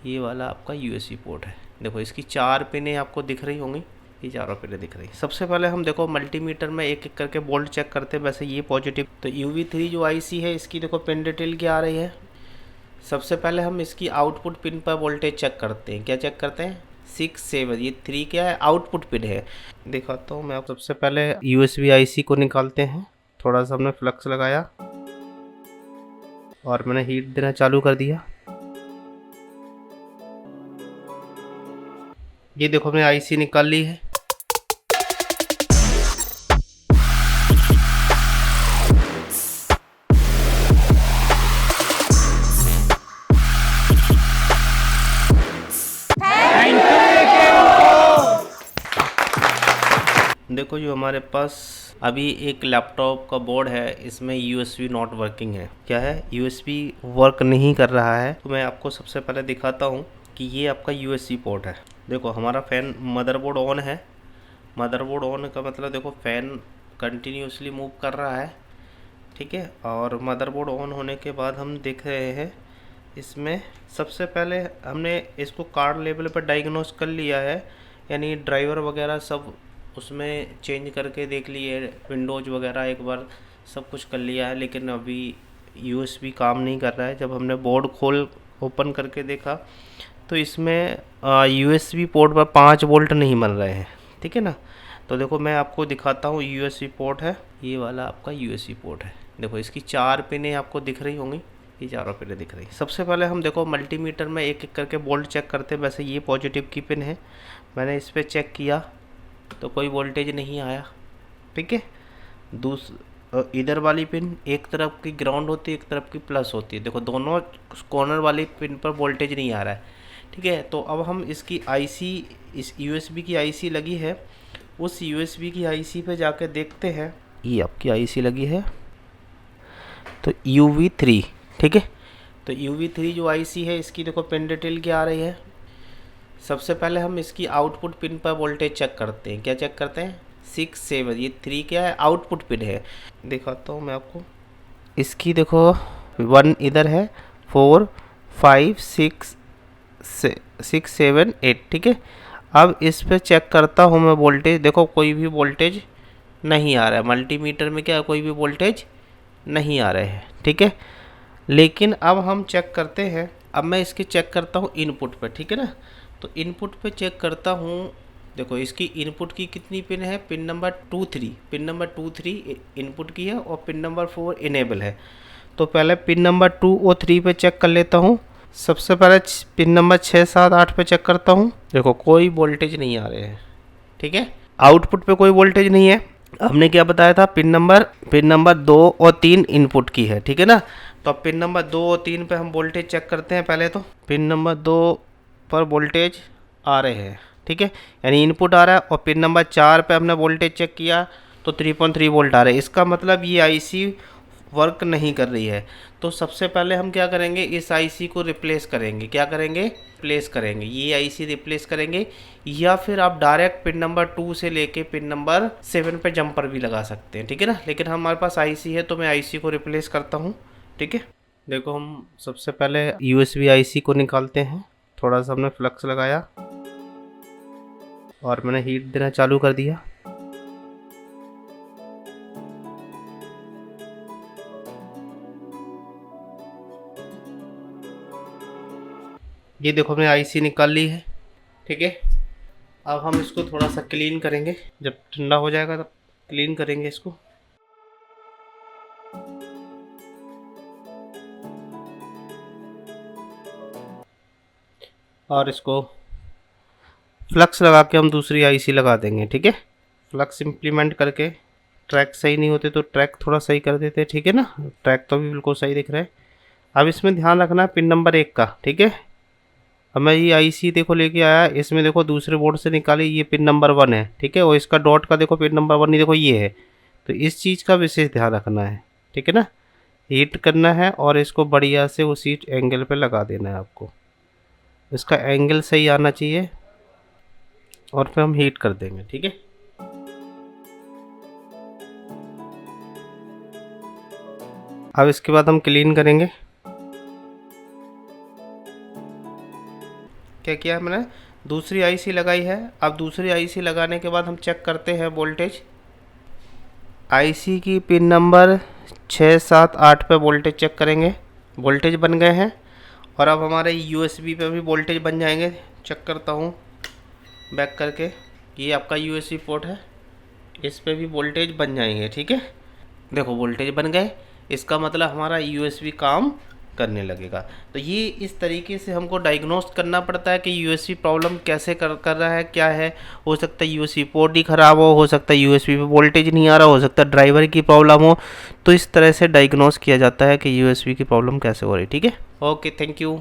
ये वाला आपका यूएसबी पोर्ट है। देखो इसकी 4 पिनें आपको दिख रही होंगी, ये चारों पिनें दिख रही। सबसे पहले हम देखो मल्टीमीटर में एक एक करके वोल्ट चेक करते हैं। वैसे ये पॉजिटिव, तो UV3 जो आईसी है इसकी देखो पिन डिटेल क्या आ रही है। सबसे पहले हम इसकी आउटपुट पिन पर वोल्टेज चेक करते हैं। क्या चेक करते हैं? 6 7, ये 3 क्या है? आउटपुट पिन है। दिखाता हूँ मैं आपको। सबसे पहले यूएसबी आईसी को निकालते हैं। थोड़ा सा हमने फ्लक्स लगाया और मैंने हीट देना चालू कर दिया। ये देखो हमने आईसी निकाल ली है। देखो जो हमारे पास अभी एक लैपटॉप का बोर्ड है, इसमें यूएसबी नॉट वर्किंग है। क्या है? यूएसबी वर्क नहीं कर रहा है। तो मैं आपको सबसे पहले दिखाता हूँ कि ये आपका यूएसबी पोर्ट है। देखो हमारा फ़ैन मदरबोर्ड ऑन है। मदरबोर्ड ऑन का मतलब देखो फ़ैन कंटिन्यूसली मूव कर रहा है, ठीक है। और मदरबोर्ड ऑन होने के बाद हम देख रहे हैं इसमें सबसे पहले हमने इसको कार्ड लेवल पर डायग्नोस कर लिया है, यानी ड्राइवर वगैरह सब उसमें चेंज करके देख लिए, विंडोज़ वगैरह एक बार सब कुछ कर लिया है, लेकिन अभी यूएसबी काम नहीं कर रहा है। जब हमने बोर्ड खोल ओपन करके देखा तो इसमें यूएसबी पोर्ट पर 5 वोल्ट नहीं बन रहे हैं, ठीक है ना। तो देखो मैं आपको दिखाता हूँ, यूएसबी पोर्ट है, ये वाला आपका यूएसबी पोर्ट है। देखो इसकी 4 पिनें आपको दिख रही होंगी, ये चारों पिनें दिख रही। सबसे पहले हम देखो मल्टीमीटर में एक एक करके वोल्ट चेक करते हैं। वैसे ये पॉजिटिव की पिन है, मैंने इस पर चेक किया तो कोई वोल्टेज नहीं आया, ठीक है। इधर वाली पिन एक तरफ की ग्राउंड होती है, एक तरफ की प्लस होती है। देखो दोनों कॉर्नर वाली पिन पर वोल्टेज नहीं आ रहा है, ठीक है। तो अब हम इसकी आईसी, इस यूएसबी की आईसी लगी है, उस यूएसबी की आईसी पे जाके देखते हैं। ये आपकी आईसी लगी है तो UV3, ठीक है। तो UV3 जो आईसी है इसकी देखो पिन डिटेल क्या आ रही है। सबसे पहले हम इसकी आउटपुट पिन पर वोल्टेज चेक करते हैं। क्या चेक करते हैं? 6 7, ये 3 क्या है? आउटपुट पिन है। दिखाता हूँ मैं आपको। इसकी देखो 1 इधर है, 4 5 6 6 7 8, ठीक है। अब इस पे चेक करता हूँ मैं वोल्टेज। देखो कोई भी वोल्टेज नहीं आ रहा है, मल्टीमीटर में क्या कोई भी वोल्टेज नहीं आ रहे हैं, ठीक है। लेकिन अब हम चेक करते हैं, अब मैं इसकी चेक करता हूँ इनपुट पे, ठीक है ना। तो इनपुट पे चेक करता हूँ। देखो इसकी इनपुट की कितनी पिन है? Pin number 2 3, pin number 2 3 input की है और पिन नंबर 4 इनेबल है। तो पहले पिन नंबर 2 और 3 पे चेक कर लेता हूँ। सबसे पहले पिन नंबर 6 7 8 पे चेक करता हूँ। देखो कोई वोल्टेज नहीं आ रहे हैं, ठीक है। आउटपुट पे कोई वोल्टेज नहीं है। हमने क्या बताया था? पिन नंबर 2 और 3 इनपुट की है, ठीक है ना। तो अब पिन नंबर 2 और 3 पे हम वोल्टेज चेक करते हैं। पहले तो पिन नंबर 2 पर वोल्टेज आ रहे हैं, ठीक है, यानी इनपुट आ रहा है। और पिन नंबर 4 पे हमने वोल्टेज चेक किया तो 3.3 वोल्ट आ रहे हैं। इसका मतलब ये आईसी वर्क नहीं कर रही है। तो सबसे पहले हम क्या करेंगे? इस आईसी को रिप्लेस करेंगे। क्या करेंगे? रिप्लेस करेंगे, ये आईसी रिप्लेस करेंगे। या फिर आप डायरेक्ट पिन नंबर 2 से लेके पिन नंबर 7 पे जंपर भी लगा सकते हैं, ठीक है ना। लेकिन हमारे पास आईसी है तो मैं आईसी को रिप्लेस करता हूँ, ठीक है। देखो हम सबसे पहले यूएसबी आईसी को निकालते हैं। थोड़ा सा हमने फ्लक्स लगाया और मैंने हीट देना चालू कर दिया। ये देखो हमने आईसी निकाल ली है, ठीक है। अब हम इसको थोड़ा सा क्लीन करेंगे, जब ठंडा हो जाएगा तब क्लीन करेंगे इसको। और इसको फ्लक्स लगा के हम दूसरी आईसी लगा देंगे, ठीक है। फ्लक्स इम्प्लीमेंट करके ट्रैक सही नहीं होते तो ट्रैक थोड़ा सही कर देते, ठीक है ना। ट्रैक तो भी बिल्कुल सही दिख रहा है। अब इसमें ध्यान रखना है पिन नंबर 1 का, ठीक है। अब मैं ये आईसी देखो लेके आया, इसमें देखो दूसरे बोर्ड से निकाली, ये पिन नंबर 1 है, ठीक है। और इसका डॉट का देखो पिन नंबर 1 नहीं, देखो ये है। तो इस चीज़ का विशेष ध्यान रखना है, ठीक है ना। हीट करना है और इसको बढ़िया से उसी एंगल पे लगा देना है आपको। इसका एंगल सही आना चाहिए और फिर हम हीट कर देंगे, ठीक है। अब इसके बाद हम क्लीन करेंगे। क्या किया है मैंने, दूसरी आईसी लगाई है। अब दूसरी आईसी लगाने के बाद हम चेक करते हैं वोल्टेज। आईसी की पिन नंबर 6, 7, 8 पे वोल्टेज चेक करेंगे। वोल्टेज बन गए हैं और अब हमारे यूएसबी पे भी वोल्टेज बन जाएंगे। चेक करता हूँ बैक करके, ये आपका यूएसबी पोर्ट है, इस पे भी वोल्टेज बन जाएंगे। ठीक है, देखो वोल्टेज बन गए, इसका मतलब हमारा यूएसबी काम करने लगेगा। तो ये इस तरीके से हमको डायग्नोस्ट करना पड़ता है कि यूएसबी प्रॉब्लम कैसे कर रहा है, क्या है। हो सकता है यूएसबी पोर्ट ही ख़राब हो सकता है यूएसबी पे वोल्टेज नहीं आ रहा, हो सकता है ड्राइवर की प्रॉब्लम हो। तो इस तरह से डायग्नोस किया जाता है कि यूएसबी की प्रॉब्लम कैसे हो रही है। ठीक है, ओके, थैंक यू।